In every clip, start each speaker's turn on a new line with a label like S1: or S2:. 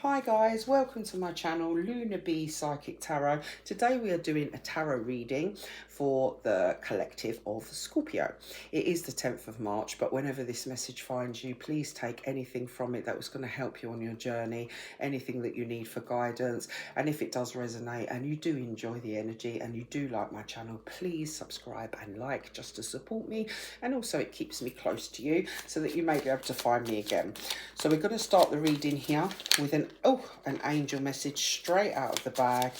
S1: Hi guys, welcome to my channel Luna B Psychic Tarot. Today we are doing a tarot reading for the collective of Scorpio. It is the 10th of March, but whenever this message finds you, please take anything from it that was going to help you on your journey, anything that you need for guidance. And if it does resonate and you do enjoy the energy and you do like my channel, please subscribe and like just to support me. And also it keeps me close to you so that you may be able to find me again. So we're going to start the reading here with an angel message straight out of the bag.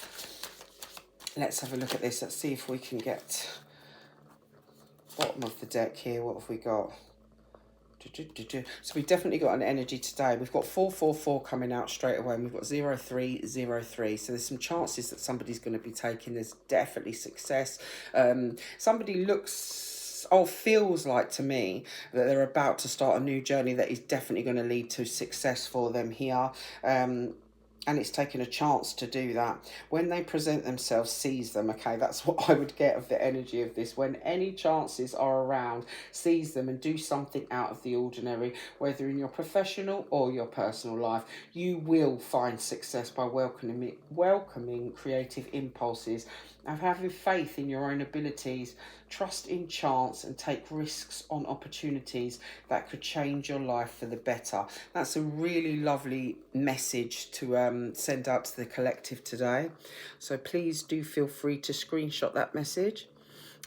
S1: Let's have a look at this. Let's see if we can get bottom of the deck here. What have we got? So we've definitely got an energy today. We've got 444 coming out straight away, and we've got 0303. So there's some chances that somebody's going to be taking. There's definitely success. Somebody feels like to me that they're about to start a new journey that is definitely going to lead to success for them here. And it's taken a chance to do that. When they present themselves, seize them. Okay, that's what I would get of the energy of this. When any chances are around, seize them and do something out of the ordinary, whether in your professional or your personal life. You will find success by welcoming creative impulses and having faith in your own abilities. Trust in chance and take risks on opportunities that could change your life for the better. That's a really lovely message to send out to the collective today. So please do feel free to screenshot that message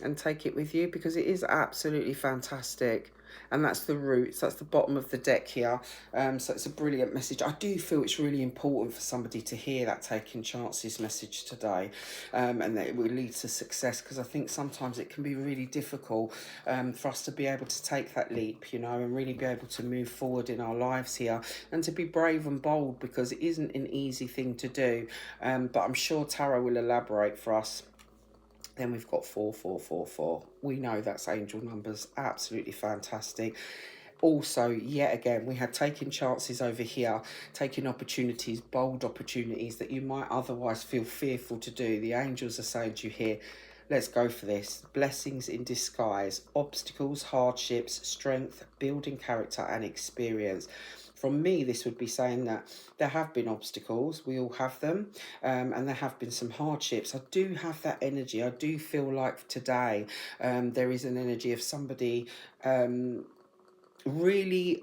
S1: and take it with you, because it is absolutely fantastic. And that's the roots, that's the bottom of the deck here. So it's a brilliant message. I do feel it's really important for somebody to hear that taking chances message today, and that it will lead to success, because I think sometimes it can be really difficult for us to be able to take that leap, you know, and really be able to move forward in our lives here and to be brave and bold, because it isn't an easy thing to do. But I'm sure Tarot will elaborate for us. Then we've got 4444. We know that's angel numbers. Absolutely fantastic. Also, yet again, we had taking chances over here, taking opportunities, bold opportunities that you might otherwise feel fearful to do. The angels are saying to you here, let's go for this. Blessings in disguise, obstacles, hardships, strength, building character and experience. From me, this would be saying that there have been obstacles, we all have them, and there have been some hardships. I do have that energy. I do feel like today there is an energy of somebody really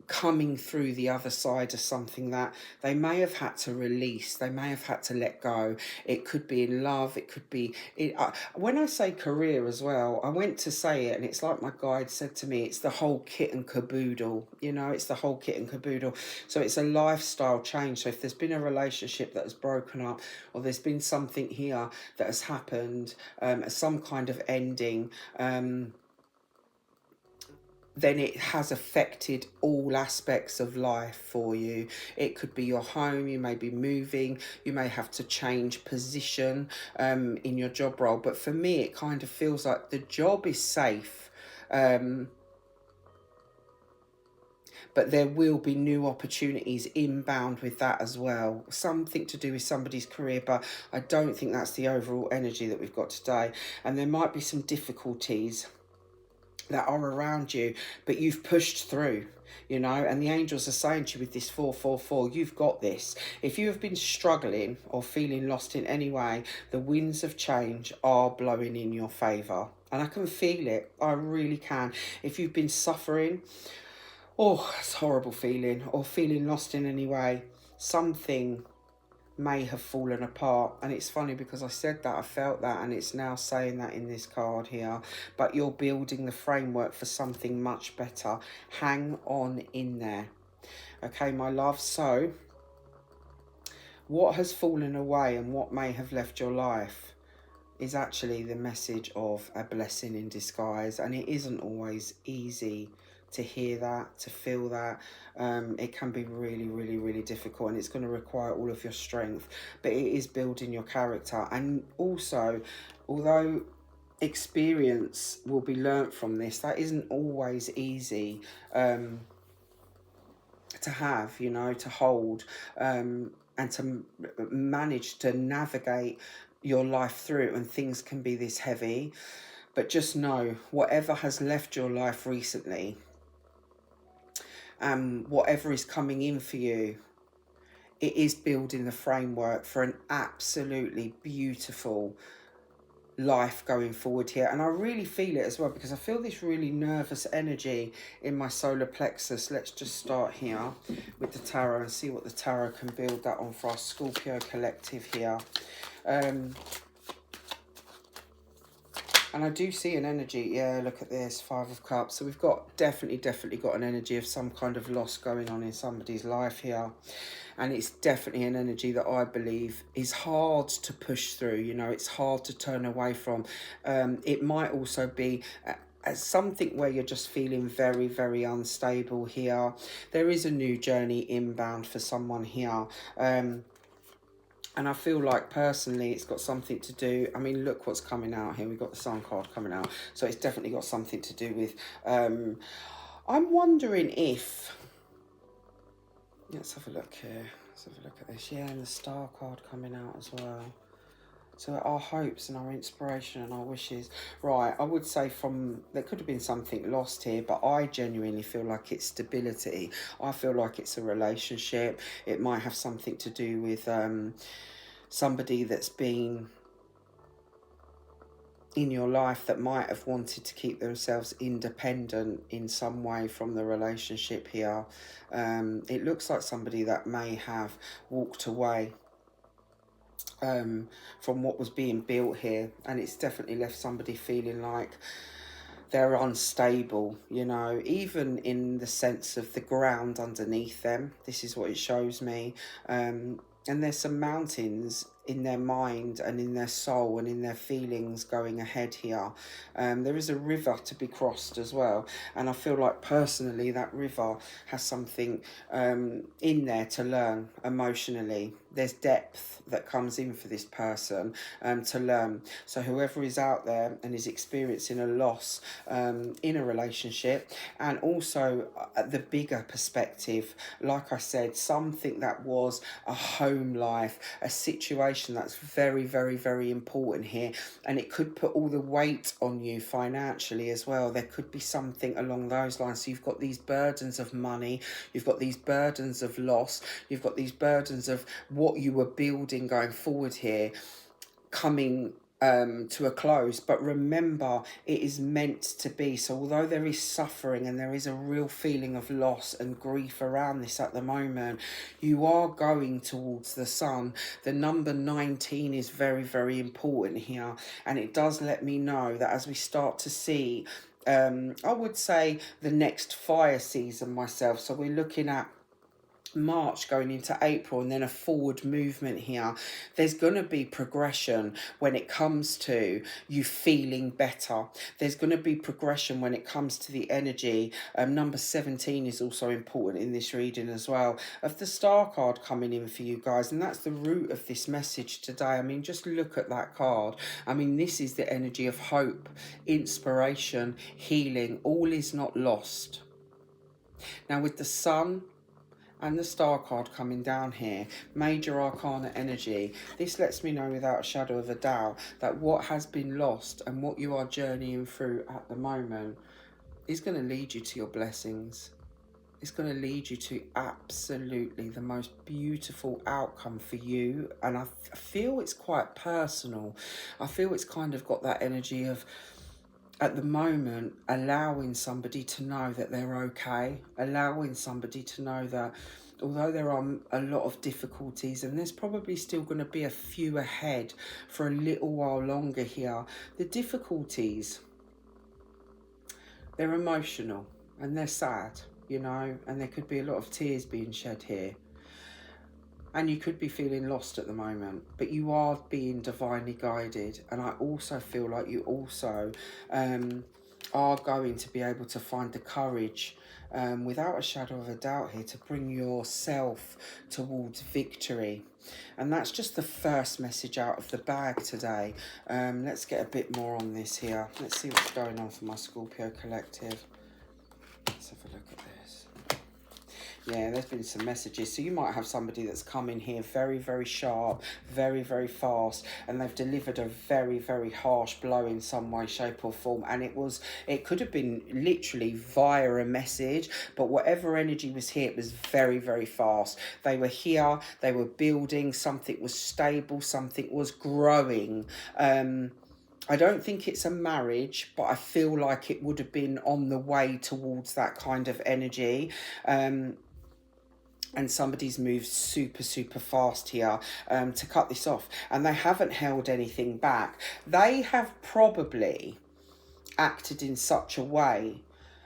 S1: coming through the other side of something that they may have had to release, they may have had to let go. It could be in love, it could be when I say career as well, I went to say it and it's like my guide said to me, it's the whole kit and caboodle, you know, it's the whole kit and caboodle. So it's a lifestyle change. So if there's been a relationship that has broken up, or there's been something here that has happened, some kind of ending, then it has affected all aspects of life for you. It could be your home, you may be moving, you may have to change position in your job role. But for me, it kind of feels like the job is safe, but there will be new opportunities inbound with that as well. Something to do with somebody's career, but I don't think that's the overall energy that we've got today. And there might be some difficulties that are around you, but you've pushed through, you know, and the angels are saying to you with this 444, you've got this. If you have been struggling or feeling lost in any way, the winds of change are blowing in your favour. And I can feel it, I really can. If you've been suffering, oh, it's a horrible feeling, or feeling lost in any way, something may have fallen apart. And it's funny because I said that, I felt that, and it's now saying that in this card here. But you're building the framework for something much better. Hang on in there. Okay, my love. So what has fallen away and what may have left your life is actually the message of a blessing in disguise. And it isn't always easy to hear that, to feel that. It can be really, really, really difficult, and it's going to require all of your strength, but it is building your character. And also, although experience will be learnt from this, that isn't always easy to have, you know, to hold, and to manage to navigate your life through, and things can be this heavy. But just know, whatever has left your life recently, whatever is coming in for you, it is building the framework for an absolutely beautiful life going forward here. And I really feel it as well, because I feel this really nervous energy in my solar plexus. Let's just start here with the tarot and see what the tarot can build that on for our Scorpio collective here. And I do see an energy, yeah, look at this, 5 of Cups. So we've got definitely got an energy of some kind of loss going on in somebody's life here. And it's definitely an energy that I believe is hard to push through, you know, it's hard to turn away from. It might also be as something where you're just feeling very unstable here. There is a new journey inbound for someone here. And I feel like personally it's got something to do, I mean, look what's coming out here. We've got the Sun card coming out. So it's definitely got something to do with, I'm wondering if, let's have a look here. Let's have a look at this. Yeah, and the Star card coming out as well. So our hopes and our inspiration and our wishes. Right, I would say there could have been something lost here, but I genuinely feel like it's stability. I feel like it's a relationship. It might have something to do with somebody that's been in your life that might have wanted to keep themselves independent in some way from the relationship here. It looks like somebody that may have walked away from what was being built here, and it's definitely left somebody feeling like they're unstable, you know, even in the sense of the ground underneath them. This is what it shows me. And there's some mountains in their mind and in their soul and in their feelings going ahead here. There is a river to be crossed as well, and I feel like personally that river has something in there to learn emotionally. There's depth that comes in for this person to learn. So whoever is out there and is experiencing a loss in a relationship, and also the bigger perspective, like I said, something that was a home life, a situation that's very important here, and it could put all the weight on you financially as well. There could be something along those lines. So you've got these burdens of money, you've got these burdens of loss, you've got these burdens of what you were building going forward here coming to a close. But remember, it is meant to be. So although there is suffering and there is a real feeling of loss and grief around this at the moment, you are going towards the sun. The number 19 is very important here, and it does let me know that as we start to see I would say the next fire season myself, so we're looking at March going into April and then a forward movement here, there's going to be progression when it comes to you feeling better. There's going to be progression when it comes to the energy. Number 17 is also important in this reading as well, of the Star card coming in for you guys, and that's the root of this message today. I mean, just look at that card. I mean, this is the energy of hope, inspiration, healing. All is not lost. Now with the Sun and the Star card coming down here, major arcana energy, this lets me know without a shadow of a doubt that what has been lost and what you are journeying through at the moment is going to lead you to your blessings. It's going to lead you to absolutely the most beautiful outcome for you. And I feel it's quite personal. I feel it's kind of got that energy of, at the moment, allowing somebody to know that they're okay, allowing somebody to know that although there are a lot of difficulties, and there's probably still going to be a few ahead for a little while longer here, the difficulties, they're emotional and they're sad, you know, and there could be a lot of tears being shed here. And you could be feeling lost at the moment, but you are being divinely guided. And I also feel like you also are going to be able to find the courage, without a shadow of a doubt here, to bring yourself towards victory. And that's just the first message out of the bag today. Let's get a bit more on this here. Let's see what's going on for my Scorpio collective. Let's have a look at this. Yeah, there's been some messages. So you might have somebody that's come in here very, very sharp, very, very fast, and they've delivered a very, very harsh blow in some way, shape or form. And it could have been literally via a message, but whatever energy was here, it was very, very fast. They were here, they were building, something was stable, something was growing. I don't think it's a marriage, but I feel like it would have been on the way towards that kind of energy. And somebody's moved super, super fast here to cut this off. And they haven't held anything back. They have probably acted in such a way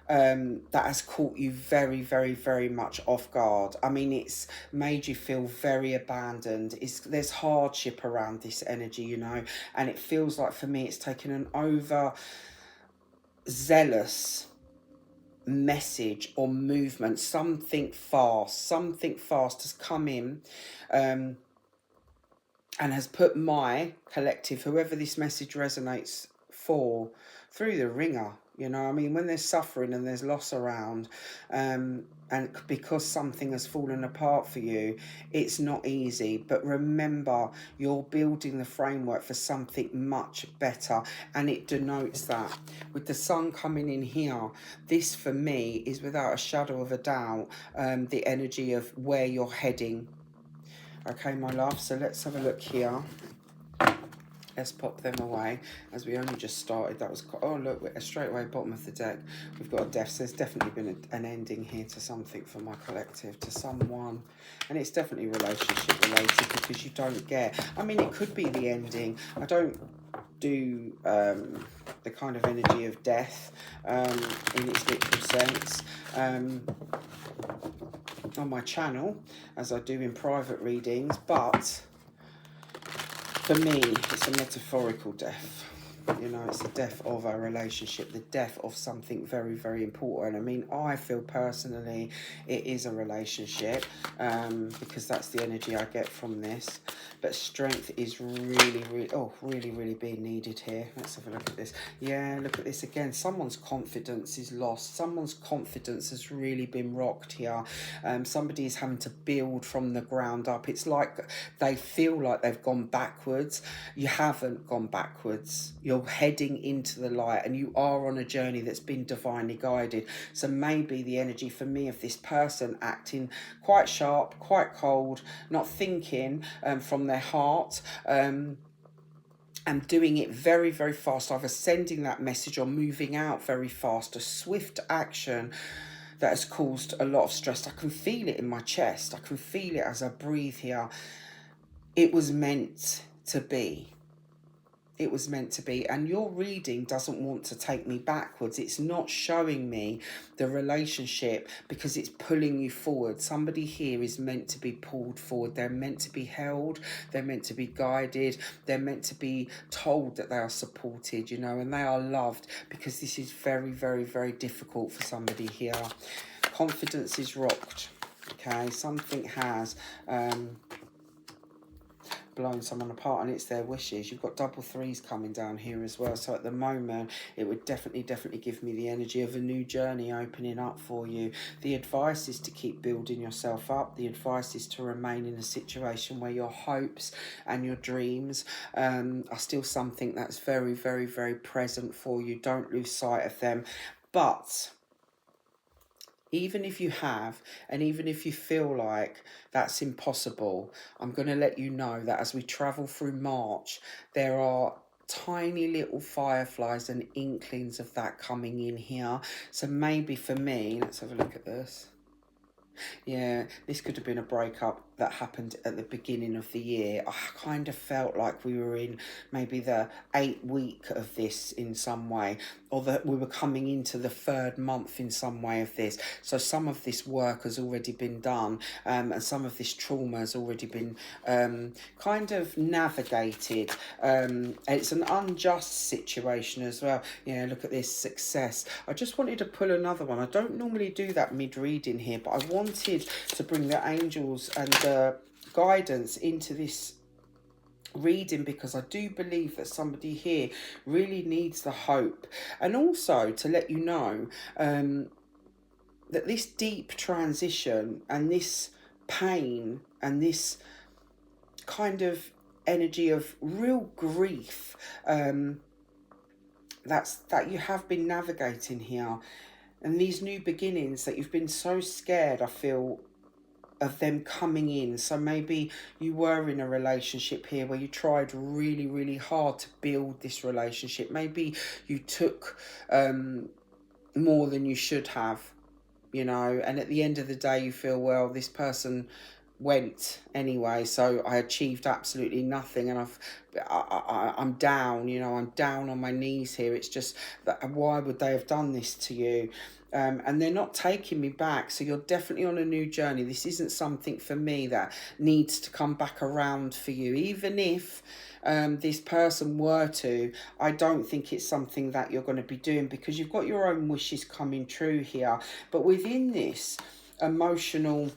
S1: that has caught you very, very, very much off guard. I mean, it's made you feel very abandoned. There's hardship around this energy, you know, and it feels like, for me, it's taken an overzealous message or movement. Something fast has come in and has put my collective, whoever this message resonates for, through the ringer. You know, I mean, when there's suffering and there's loss around, and because something has fallen apart for you, it's not easy. But remember, you're building the framework for something much better, and it denotes that. With the sun coming in here, this for me is without a shadow of a doubt the energy of where you're heading. Okay, my love, so let's have a look here. Let's pop them away, as we only just started. That was, oh look, we're straight away bottom of the deck. We've got a death, so there's definitely been an ending here to something for my collective, to someone. And it's definitely relationship related, because you don't get, I mean, it could be the ending. I don't do the kind of energy of death in its literal sense on my channel, as I do in private readings, but for me, it's a metaphorical death. You know, it's the death of a relationship, the death of something very, very important. I mean, I feel personally it is a relationship because that's the energy I get from this. But strength is really, really being needed here. Let's have a look at this. Yeah, look at this again. Someone's confidence is lost. Someone's confidence has really been rocked here. Somebody is having to build from the ground up. It's like they feel like they've gone backwards. You haven't gone backwards. You're heading into the light, and you are on a journey that's been divinely guided. So maybe the energy for me of this person acting quite sharp, quite cold, not thinking from their heart, and doing it very, very fast, either sending that message or moving out very fast, a swift action that has caused a lot of stress. I can feel it in my chest. I can feel it as I breathe here. It was meant to be. It was meant to be. And your reading doesn't want to take me backwards. It's not showing me the relationship because it's pulling you forward. Somebody here is meant to be pulled forward. They're meant to be held. They're meant to be guided. They're meant to be told that they are supported, you know, and they are loved, because this is very, very, very difficult for somebody here. Confidence is rocked. Okay, something has blown someone apart, and it's their wishes. You've got double threes coming down here as well, so at the moment it would definitely give me the energy of a new journey opening up for you. The advice is to keep building yourself up. The advice is to remain in a situation where your hopes and your dreams are still something that's very, very, very present for you. Don't lose sight of them. But even if you have, and even if you feel like that's impossible, I'm going to let you know that as we travel through March, there are tiny little fireflies and inklings of that coming in here. So maybe for me, let's have a look at this. Yeah, this could have been a breakup that happened at the beginning of the year. I kind of felt like we were in maybe the 8th week of this in some way, or that we were coming into the 3rd month in some way of this. So some of this work has already been done, and some of this trauma has already been kind of navigated. It's an unjust situation as well. Yeah, look at this success. I just wanted to pull another one. I don't normally do that mid-reading here, but I wanted to bring the angels and the guidance into this reading, because I do believe that somebody here really needs the hope. And also to let you know, that this deep transition and this pain and this kind of energy of real grief that you have been navigating here, and these new beginnings that you've been so scared, I feel, of them coming in. So maybe you were in a relationship here where you tried really, really hard to build this relationship. Maybe you took more than you should have, you know, and at the end of the day you feel, well, this person went anyway, so I achieved absolutely nothing, and I'm down, you know, I'm down on my knees here. It's just that, why would they have done this to you? And they're not taking me back. So you're definitely on a new journey. This isn't something for me that needs to come back around for you. Even if this person were to, I don't think it's something that you're going to be doing, because you've got your own wishes coming true here. But within this emotional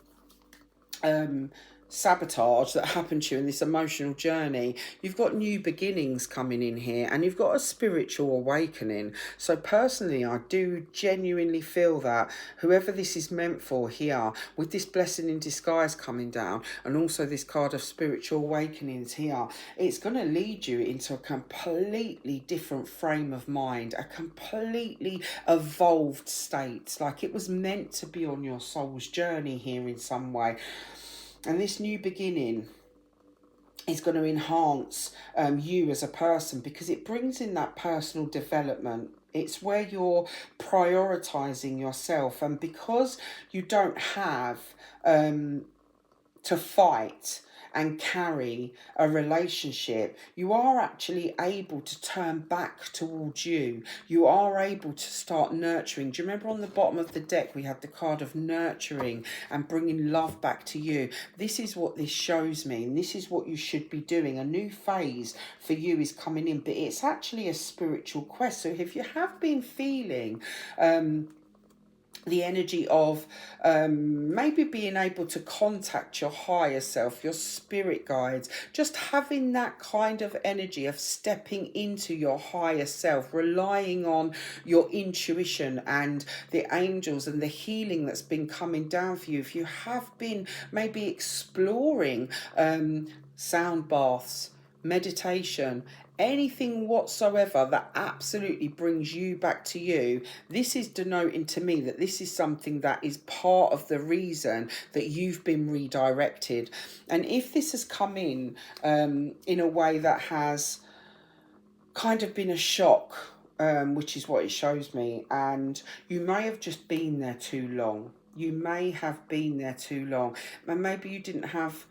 S1: sabotage that happened to you in this emotional journey, you've got new beginnings coming in here, and you've got a spiritual awakening. So personally, I do genuinely feel that whoever this is meant for here, with this blessing in disguise coming down, and also this card of spiritual awakenings here, it's going to lead you into a completely different frame of mind, a completely evolved state. Like it was meant to be on your soul's journey here in some way. And this new beginning is going to enhance you as a person, because it brings in that personal development. It's where you're prioritizing yourself. And because you don't have to fight and carry a relationship, you are actually able to turn back towards you. You are able to start nurturing. Do you remember on the bottom of the deck we had the card of nurturing and bringing love back to you? This is what this shows me, and this is what you should be doing. A new phase for you is coming in, but it's actually a spiritual quest. So if you have been feeling the energy of maybe being able to contact your higher self, your spirit guides, just having that kind of energy of stepping into your higher self, relying on your intuition and the angels and the healing that's been coming down for you. If you have been maybe exploring sound baths, meditation, anything whatsoever that absolutely brings you back to you, this is denoting to me that this is something that is part of the reason that you've been redirected. And if this has come in a way that has kind of been a shock, which is what it shows me, and you may have just been there too long. You may have been there too long, and maybe you didn't have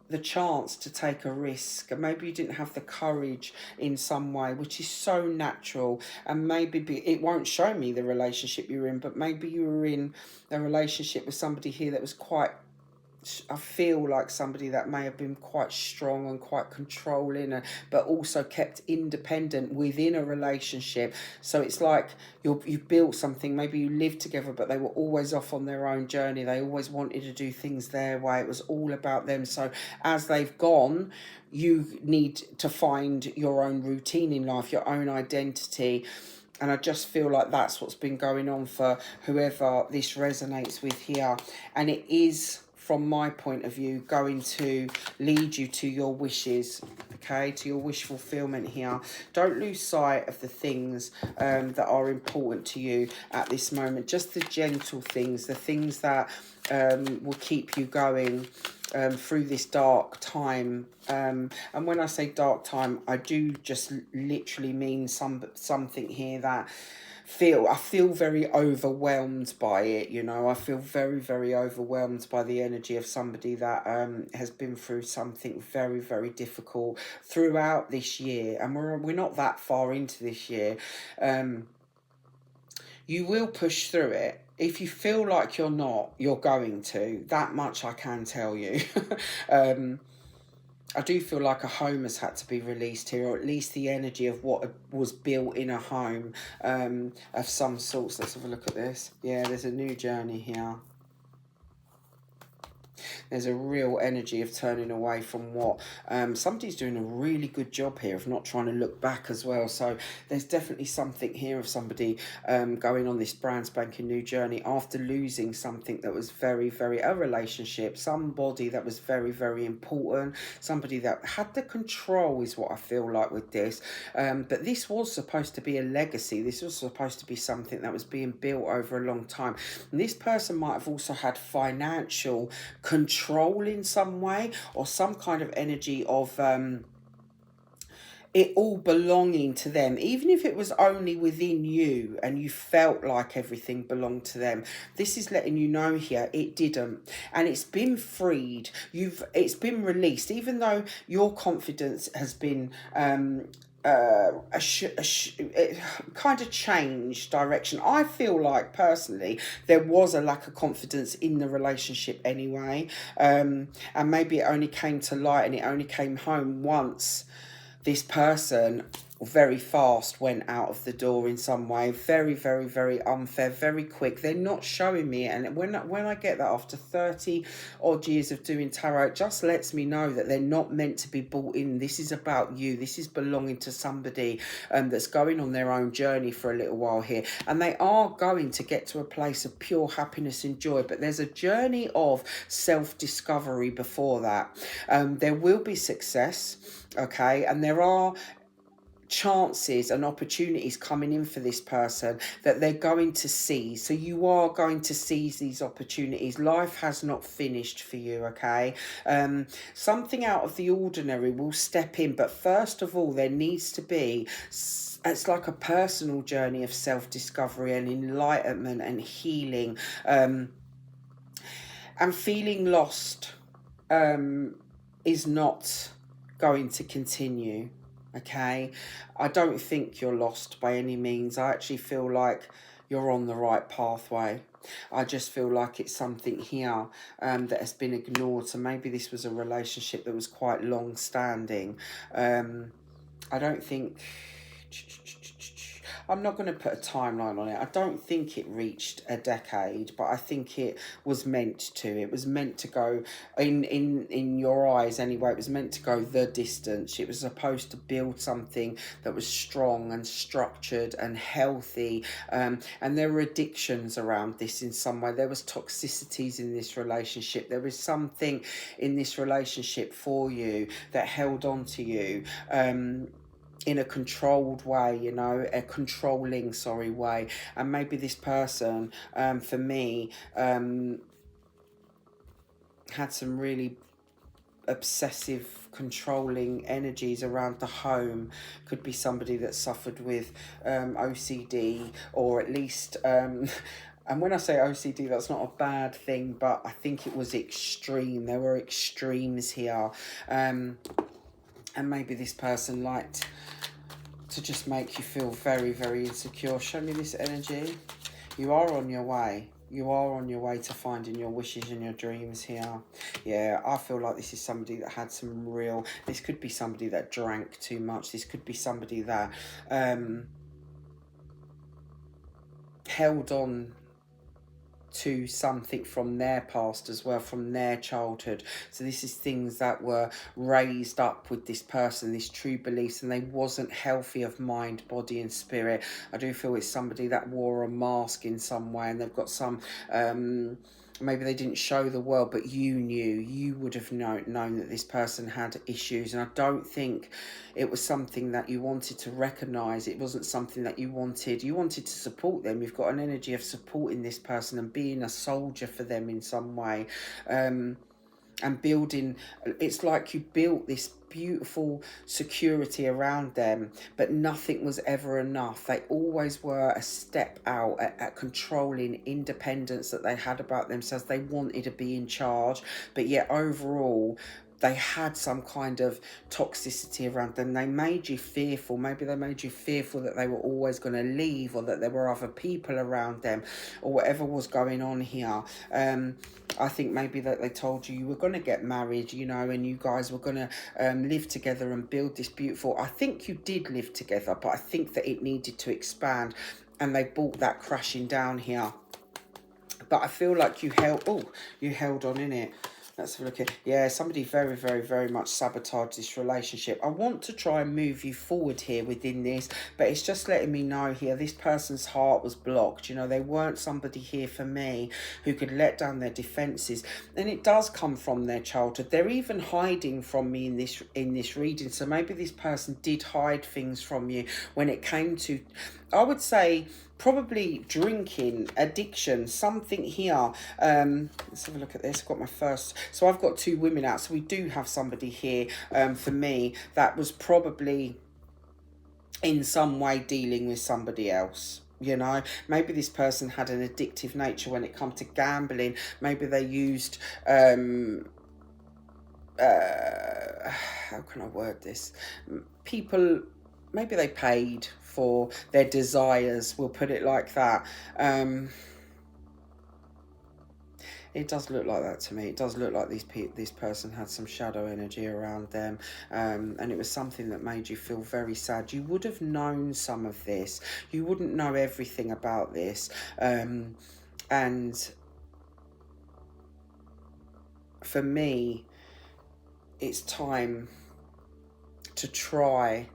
S1: the chance to take a risk, and maybe you didn't have the courage in some way, which is so natural. And maybe it won't show me the relationship you're in, but maybe you were in a relationship with somebody here that was quite, I feel like somebody that may have been quite strong and quite controlling, but also kept independent within a relationship. So it's like you've built something, maybe you lived together, but they were always off on their own journey. They always wanted to do things their way. It was all about them. So as they've gone, you need to find your own routine in life, your own identity. And I just feel like that's what's been going on for whoever this resonates with here. And it is, from my point of view, going to lead you to your wishes, okay, to your wish fulfillment here. Don't lose sight of the things that are important to you at this moment. Just the gentle things, the things that will keep you going through this dark time. And when I say dark time, I do just literally mean something here that I feel very overwhelmed by it, you know. I feel very, very overwhelmed by the energy of somebody that has been through something very, very difficult throughout this year. And we're not that far into this year. You will push through it. If you feel like you're not, you're going to. That much I can tell you. I do feel like a home has had to be released here, or at least the energy of what was built in a home of some sorts. Let's have a look at this. Yeah, there's a new journey here. There's a real energy of turning away from what somebody's doing a really good job here of not trying to look back as well. So there's definitely something here of somebody going on this brand spanking new journey after losing something that was a relationship, somebody that was very important, somebody that had the control is what I feel like with this. But this was supposed to be a legacy. This was supposed to be something that was being built over a long time. And this person might have also had financial control in some way, or some kind of energy of it all belonging to them, even if it was only within you and you felt like everything belonged to them. This is letting you know here it didn't, and it's been freed. It's been released, even though your confidence has been it kind of changed direction. I feel like personally there was a lack of confidence in the relationship anyway, and maybe it only came to light and it only came home once this person very fast went out of the door in some way. Very unfair, very quick. They're not showing me, and when I get that after 30 odd years of doing tarot, it just lets me know that they're not meant to be bought in. This is about you. This is belonging to somebody that's going on their own journey for a little while here, and they are going to get to a place of pure happiness and joy, but there's a journey of self-discovery before that. There will be success, okay, and there are chances and opportunities coming in for this person that they're going to seize. So you are going to seize these opportunities. Life has not finished for you, okay? Something out of the ordinary will step in, but first of all there needs to be, it's like a personal journey of self-discovery and enlightenment and healing, and feeling lost is not going to continue. Okay, I don't think you're lost by any means. I actually feel like you're on the right pathway. I just feel like it's something here that has been ignored. So maybe this was a relationship that was quite long standing. I don't think, I'm not going to put a timeline on it. I don't think it reached a decade, but I think it was meant to. It was meant to go, in your eyes anyway, it was meant to go the distance. It was supposed to build something that was strong and structured and healthy. And there were addictions around this in some way. There was toxicities in this relationship. There was something in this relationship for you that held on to you. In a controlled way, you know, a controlling, way. And maybe this person, for me, had some really obsessive, controlling energies around the home. Could be somebody that suffered with OCD, or at least... and when I say OCD, that's not a bad thing, but I think it was extreme. There were extremes here. And maybe this person liked to just make you feel very insecure. Show me this energy. You are on your way. You are on your way to finding your wishes and your dreams here. Yeah, I feel like this is somebody that had some real... This could be somebody that drank too much. This could be somebody that held on to something from their past as well, from their childhood. So this is things that were raised up with this person, this true beliefs, and they wasn't healthy of mind, body and spirit. I do feel it's somebody that wore a mask in some way, and they've got some maybe they didn't show the world, but you would have known that this person had issues. And I don't think it was something that you wanted to recognise. It wasn't something that you wanted to support them. You've got an energy of supporting this person and being a soldier for them in some way, and building. It's like you built this beautiful security around them, but nothing was ever enough. They always were a step out at controlling independence that they had about themselves. They wanted to be in charge, but yet overall they had some kind of toxicity around them. They made you fearful. Maybe they made you fearful that they were always going to leave, or that there were other people around them, or whatever was going on here. I think maybe that they told you were going to get married, you know, and you guys were going to live together and build this beautiful... I think you did live together, but I think that it needed to expand, and they brought that crashing down here. But I feel like you held on in it. Let's have a look at, yeah, somebody very, very, very much sabotaged this relationship. I want to try and move you forward here within this, but it's just letting me know here, this person's heart was blocked. You know, they weren't somebody here for me who could let down their defenses. And it does come from their childhood. They're even hiding from me in this reading. So maybe this person did hide things from you when it came to, I would say, probably drinking, addiction, something here. Let's have a look at this. I've got my first, so I've got two women out, so we do have somebody here for me that was probably in some way dealing with somebody else. You know, maybe this person had an addictive nature when it comes to gambling. Maybe they used how can I word this, people, maybe they paid for their desires, we'll put it like that. It does look like that to me. It does look like this person had some shadow energy around them, and it was something that made you feel very sad. You would have known some of this. You wouldn't know everything about this, and for me, it's time to try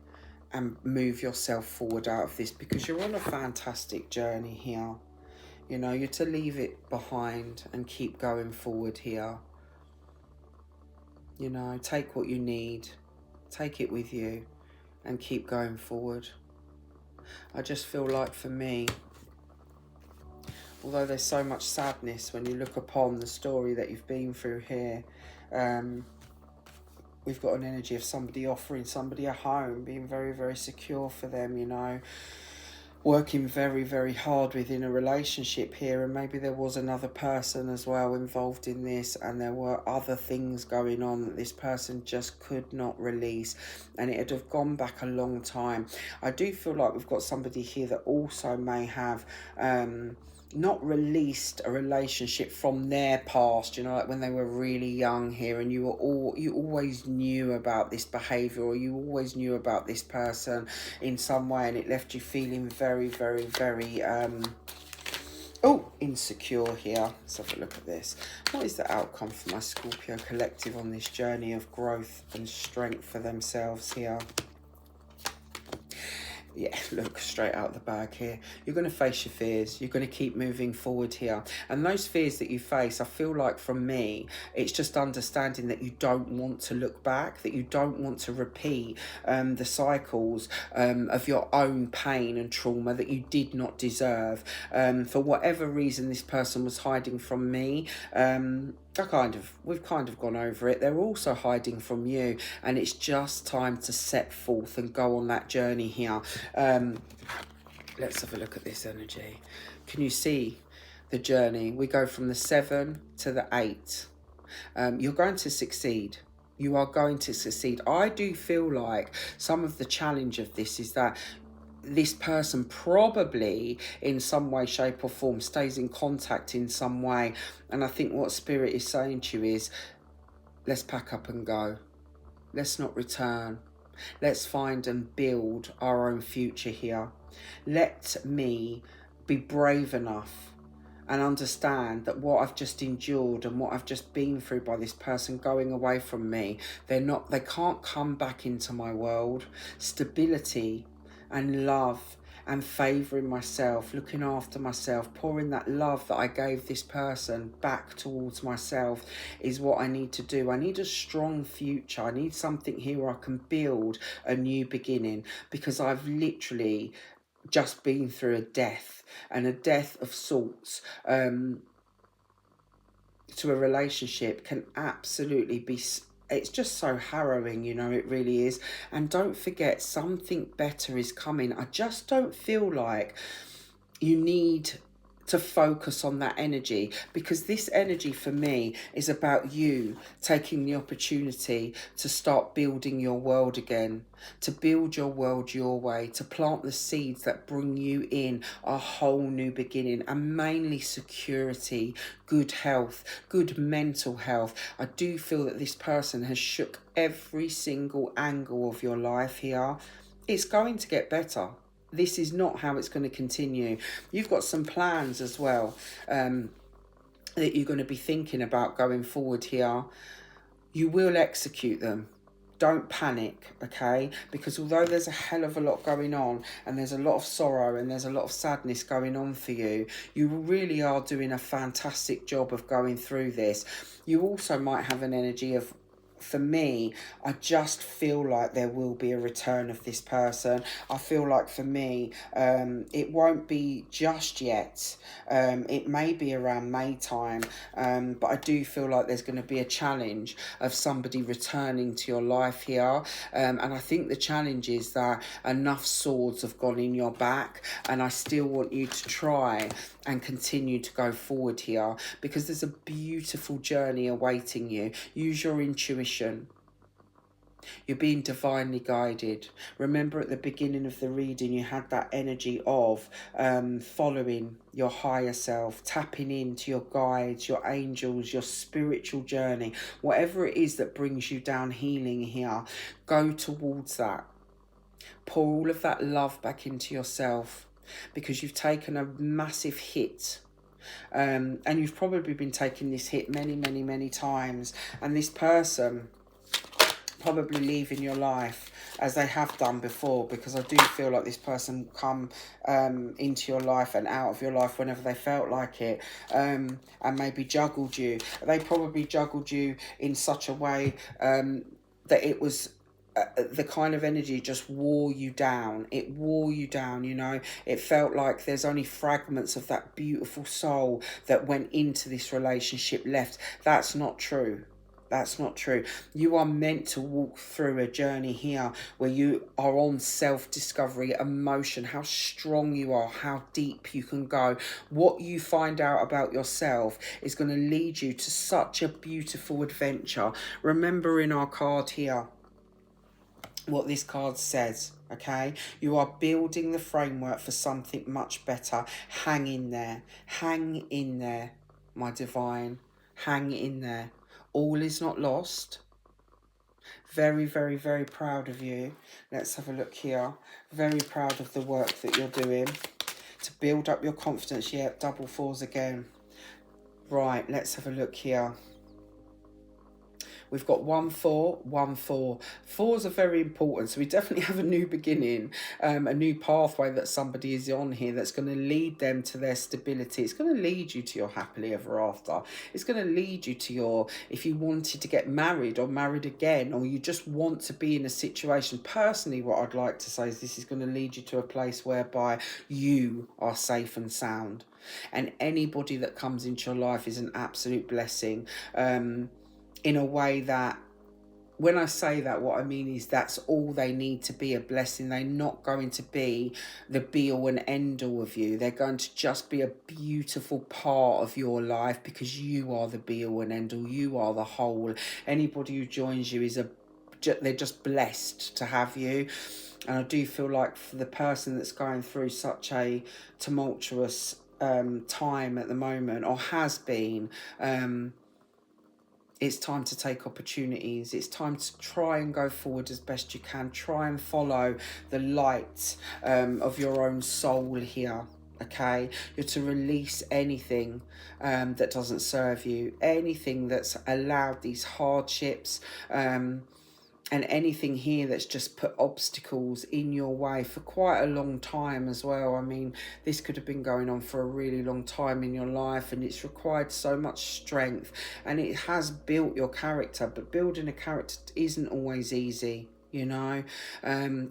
S1: and move yourself forward out of this, because you're on a fantastic journey here. You know, you're to leave it behind and keep going forward here. You know, take what you need, take it with you and keep going forward. I just feel like for me, although there's so much sadness when you look upon the story that you've been through here, we've got an energy of somebody offering somebody a home, being very, very secure for them, you know, working very, very hard within a relationship here. And maybe there was another person as well involved in this, and there were other things going on that this person just could not release, and it would have gone back a long time. I do feel like we've got somebody here that also may have not released a relationship from their past, you know, like when they were really young here, and you always knew about this behavior, or you always knew about this person in some way, and it left you feeling very, very, very insecure here. Let's have a look at this. What is the outcome for my Scorpio collective on this journey of growth and strength for themselves here? Yeah, look, straight out the bag here. You're going to face your fears. You're going to keep moving forward here. And those fears that you face, I feel like from me, it's just understanding that you don't want to look back, that you don't want to repeat the cycles of your own pain and trauma that you did not deserve. For whatever reason this person was hiding from me, we've kind of gone over it. They're also hiding from you, and it's just time to set forth and go on that journey here. Let's have a look at this energy. Can you see the journey? We go from the 7 to the 8. You're going to succeed. You are going to succeed. I do feel like some of the challenge of this is that this person probably in some way, shape or form stays in contact in some way. And I think what Spirit is saying to you is, let's pack up and go. Let's not return. Let's find and build our own future here. Let me be brave enough and understand that what I've just endured and what I've just been through by this person going away from me, they can't come back into my world. Stability and love and favouring myself, looking after myself, pouring that love that I gave this person back towards myself is what I need to do. I need a strong future. I need something here where I can build a new beginning, because I've literally just been through a death, and a death of sorts to a relationship can absolutely be, it's just so harrowing, you know, it really is. And don't forget, something better is coming. I just don't feel like you need to focus on that energy, because this energy for me is about you taking the opportunity to start building your world again, to build your world your way, to plant the seeds that bring you in a whole new beginning, and mainly security, good health, good mental health. I do feel that this person has shook every single angle of your life here. It's going to get better. This is not how it's going to continue. You've got some plans as well. that you're going to be thinking about going forward here, you will execute them. Don't panic, okay? Because although there's a hell of a lot going on, and there's a lot of sorrow and there's a lot of sadness going on for you, you really are doing a fantastic job of going through this. You also might have an energy of, for me, I just feel like there will be a return of this person. I feel like for me, it won't be just yet. It may be around May time, but I do feel like there's going to be a challenge of somebody returning to your life here. And I think the challenge is that enough swords have gone in your back, and I still want you to try and continue to go forward here, because there's a beautiful journey awaiting you. Use your intuition. You're being divinely guided. Remember at the beginning of the reading, you had that energy of following your higher self, tapping into your guides, your angels, your spiritual journey. Whatever it is that brings you down healing here, go towards that. Pour all of that love back into yourself, because you've taken a massive hit. And you've probably been taking this hit many times, and this person probably leaving your life as they have done before, because I do feel like this person come into your life and out of your life whenever they felt like it, and maybe juggled you. They probably juggled you in such a way that it was the kind of energy just wore you down. It wore you down, you know. It felt like there's only fragments of that beautiful soul that went into this relationship left. That's not true. That's not true. You are meant to walk through a journey here where you are on self-discovery, emotion, how strong you are, how deep you can go. What you find out about yourself is going to lead you to such a beautiful adventure. Remember in our card here, what this card says, okay? You are building the framework for something much better. Hang in there. Hang in there, my divine. Hang in there. All is not lost. Very proud of you. Let's have a look here. Very proud of the work that you're doing to build up your confidence. Yeah, double fours again. Right, let's have a look here. We've got 1 4 1 4. Fours are very important, so we definitely have a new beginning, a new pathway that somebody is on here that's going to lead them to their stability. It's going to lead you to your happily ever after. It's going to lead you to your, if you wanted to get married or married again, or you just want to be in a situation. Personally, what I'd like to say is this is going to lead you to a place whereby you are safe and sound, and anybody that comes into your life is an absolute blessing. In a way that, when I say that, what I mean is that's all they need to be, a blessing. They're not going to be the be-all and end-all of you. They're going to just be a beautiful part of your life, because you are the be-all and end-all. You are the whole. Anybody who joins you is they're just blessed to have you. And I do feel like for the person that's going through such a tumultuous time at the moment, or has been, it's time to take opportunities. It's time to try and go forward as best you can. Try and follow the light of your own soul here, okay? You're to release anything that doesn't serve you, anything that's allowed these hardships, and anything here that's just put obstacles in your way for quite a long time as well. I mean, this could have been going on for a really long time in your life, and it's required so much strength, and it has built your character. But building a character isn't always easy, you know.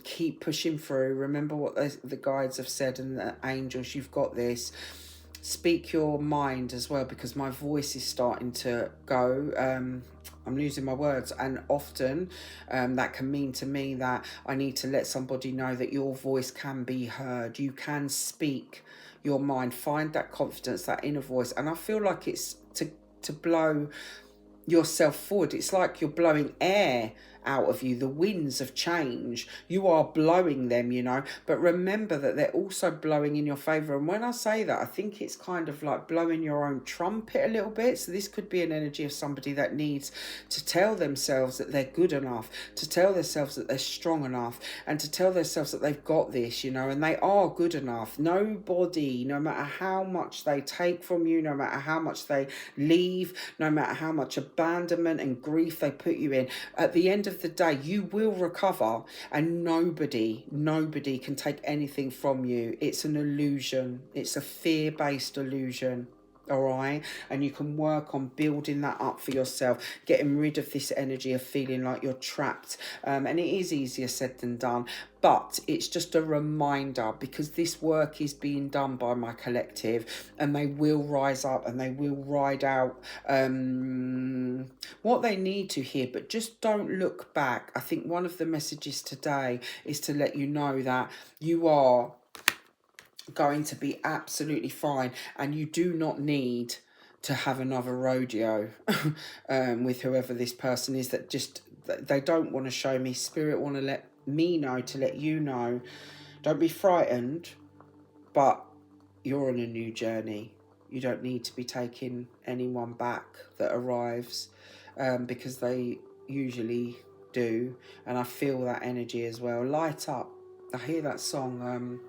S1: Keep pushing through. Remember what the guides have said, and the angels, you've got this. Speak your mind as well, because my voice is starting to go. I'm losing my words, and often that can mean to me that I need to let somebody know that your voice can be heard. You can speak your mind. Find that confidence, that inner voice. And I feel like it's to blow yourself forward. It's like you're blowing air out of you, the winds of change. You are blowing them, you know, but remember that they're also blowing in your favour. And when I say that, I think it's kind of like blowing your own trumpet a little bit. So this could be an energy of somebody that needs to tell themselves that they're good enough, to tell themselves that they're strong enough, and to tell themselves that they've got this, you know, and they are good enough. Nobody, no matter how much they take from you, no matter how much they leave, no matter how much abandonment and grief they put you in, at the end of the day, you will recover, and nobody can take anything from you. It's an illusion. It's a fear-based illusion. All right, and you can work on building that up for yourself, getting rid of this energy of feeling like you're trapped, and it is easier said than done, but it's just a reminder, because this work is being done by my collective, and they will rise up and they will ride out what they need to hear, but just don't look back. I think one of the messages today is to let you know that you are going to be absolutely fine, and you do not need to have another rodeo with whoever this person is that just they don't want to show me. Spirit want to let me know, to let you know, don't be frightened, but you're on a new journey. You don't need to be taking anyone back that arrives, because they usually do, and I feel that energy as well. Light up. I hear that song,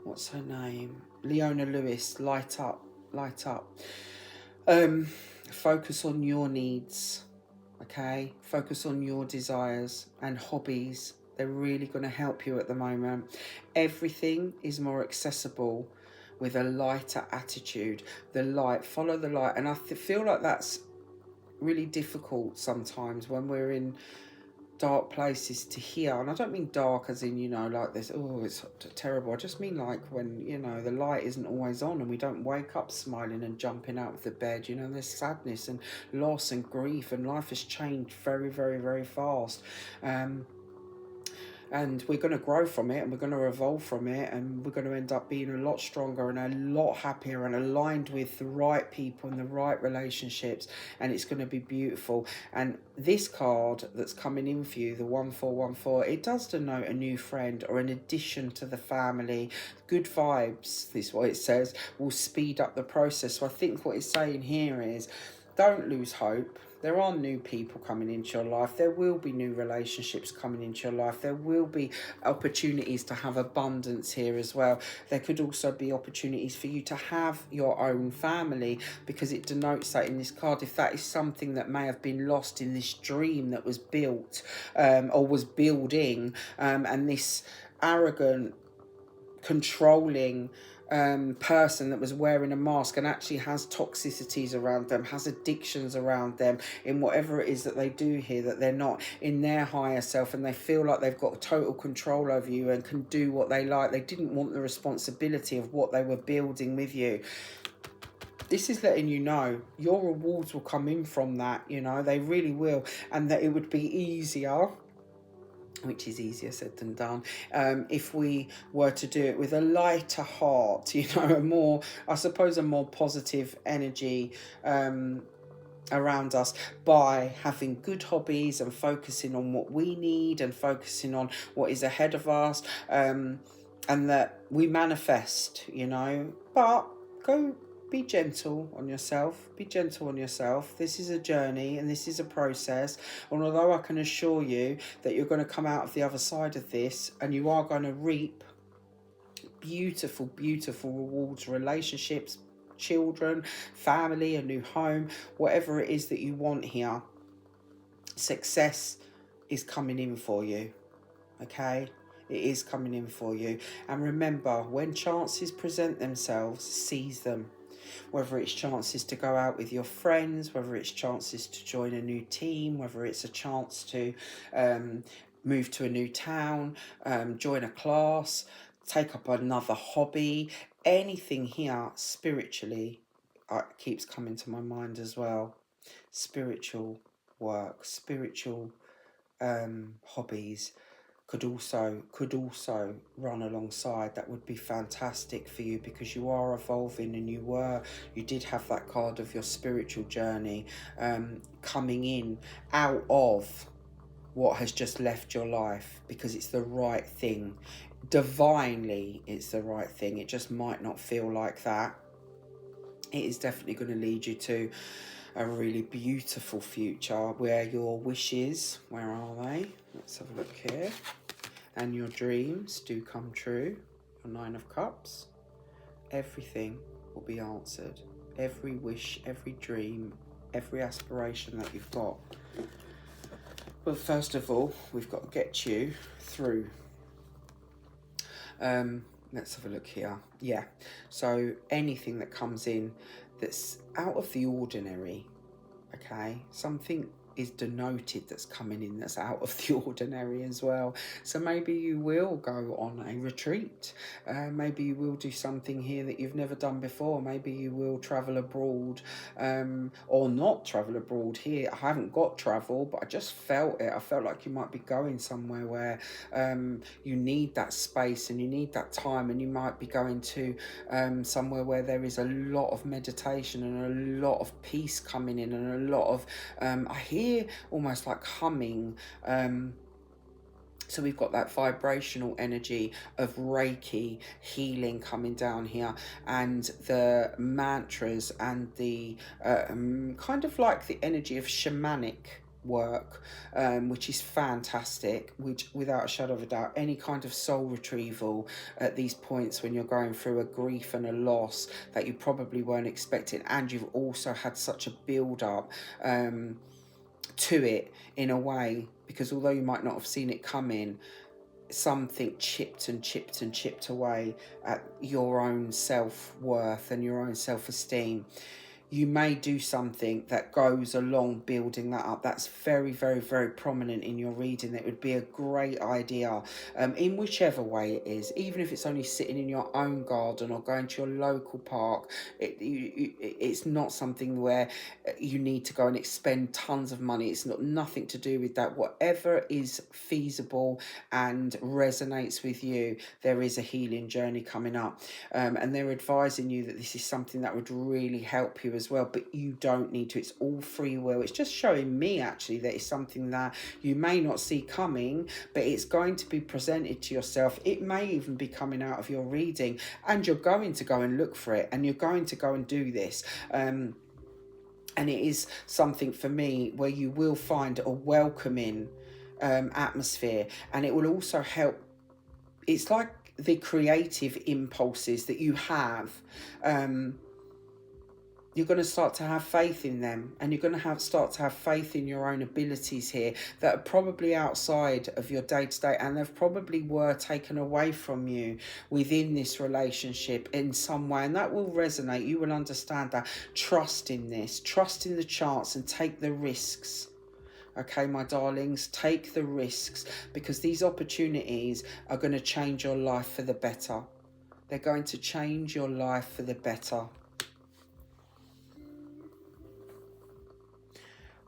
S1: what's her name? Leona Lewis, Light Up, Light Up. Focus on your needs, okay? Focus on your desires and hobbies. They're really going to help you at the moment. Everything is more accessible with a lighter attitude. The light, follow the light. And I feel like that's really difficult sometimes when we're in dark places to hear. And I don't mean dark as in, you know, like this, oh, it's terrible. I just mean like when, you know, the light isn't always on and we don't wake up smiling and jumping out of the bed. You know, there's sadness and loss and grief, and life has changed very, very, very fast. And we're going to grow from it, and we're going to evolve from it, and we're going to end up being a lot stronger and a lot happier and aligned with the right people and the right relationships, and it's going to be beautiful. And this card that's coming in for you, the 1414, it does denote a new friend or an addition to the family. Good vibes, this is what it says, will speed up the process. So I think what it's saying here is, don't lose hope. There are new people coming into your life. There will be new relationships coming into your life. There will be opportunities to have abundance here as well. There could also be opportunities for you to have your own family, because it denotes that in this card, if that is something that may have been lost in this dream that was built or was building, and this arrogant, controlling person that was wearing a mask and actually has toxicities around them, has addictions around them in whatever it is that they do here, that they're not in their higher self, and they feel like they've got total control over you and can do what they like. They didn't want the responsibility of what they were building with you. This is letting you know your rewards will come in from that, you know, they really will, and that it would be easier, which is easier said than done, if we were to do it with a lighter heart, you know, a more, I suppose, a more positive energy around us, by having good hobbies and focusing on what we need and focusing on what is ahead of us, and that we manifest, you know. But be gentle on yourself. Be gentle on yourself. This is a journey and this is a process. And although I can assure you that you're going to come out of the other side of this and you are going to reap beautiful, beautiful rewards, relationships, children, family, a new home, whatever it is that you want here, success is coming in for you, okay? It is coming in for you. And remember, when chances present themselves, seize them. Whether it's chances to go out with your friends, whether it's chances to join a new team, whether it's a chance to move to a new town, join a class, take up another hobby, anything here spiritually keeps coming to my mind as well. Spiritual work, spiritual hobbies could also run alongside. That would be fantastic for you, because you are evolving, and you did have that card of your spiritual journey coming in out of what has just left your life, because it's the right thing. Divinely, it's the right thing. It just might not feel like that. It is definitely going to lead you to a really beautiful future where your wishes, where are they? Let's have a look here. And your dreams do come true. Your 9 of Cups. Everything will be answered. Every wish, every dream, every aspiration that you've got. Well, first of all, we've got to get you through. Let's have a look here. Yeah, so anything that comes in that's out of the ordinary, okay, something is denoted that's coming in that's out of the ordinary as well. So maybe you will go on a retreat, maybe you will do something here that you've never done before. Maybe you will travel abroad, or not travel abroad. Here I haven't got travel, but I just felt it. I felt like you might be going somewhere where you need that space and you need that time, and you might be going to somewhere where there is a lot of meditation and a lot of peace coming in, and a lot of I hear almost like humming. So we've got that vibrational energy of Reiki healing coming down here, and the mantras, and the kind of like the energy of shamanic work, which is fantastic, which without a shadow of a doubt, any kind of soul retrieval at these points when you're going through a grief and a loss that you probably weren't expecting, and you've also had such a build up to it in a way, because although you might not have seen it coming, something chipped and chipped and chipped away at your own self-worth and your own self-esteem. You may do something that goes along building that up. That's very, very, very prominent in your reading. That would be a great idea, in whichever way it is, even if it's only sitting in your own garden or going to your local park. It's not something where you need to go and expend tons of money. It's not nothing to do with that. Whatever is feasible and resonates with you, there is a healing journey coming up, and they're advising you that this is something that would really help you as well, but you don't need to. It's all free will. It's just showing me actually that it's something that you may not see coming, but it's going to be presented to yourself. It may even be coming out of your reading, and you're going to go and look for it, and you're going to go and do this. And it is something for me where you will find a welcoming atmosphere, and it will also help. It's like the creative impulses that you have, you're going to start to have faith in them, and you're going to start to have faith in your own abilities here that are probably outside of your day-to-day, and they've probably were taken away from you within this relationship in some way, and that will resonate. You will understand that. Trust in this, trust in the chance, and take the risks. Okay, my darlings, take the risks, because these opportunities are going to change your life for the better. They're going to change your life for the better.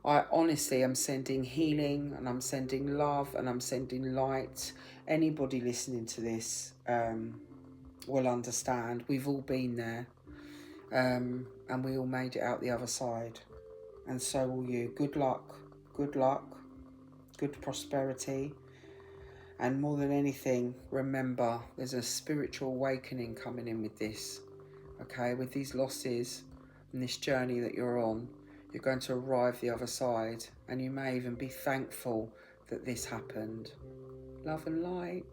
S1: I honestly am sending healing, and I'm sending love, and I'm sending light. Anybody listening to this will understand. We've all been there, and we all made it out the other side. And so will you. Good luck, good prosperity. And more than anything, remember, there's a spiritual awakening coming in with this. Okay, with these losses and this journey that you're on, you're going to arrive the other side, and you may even be thankful that this happened. Love and light.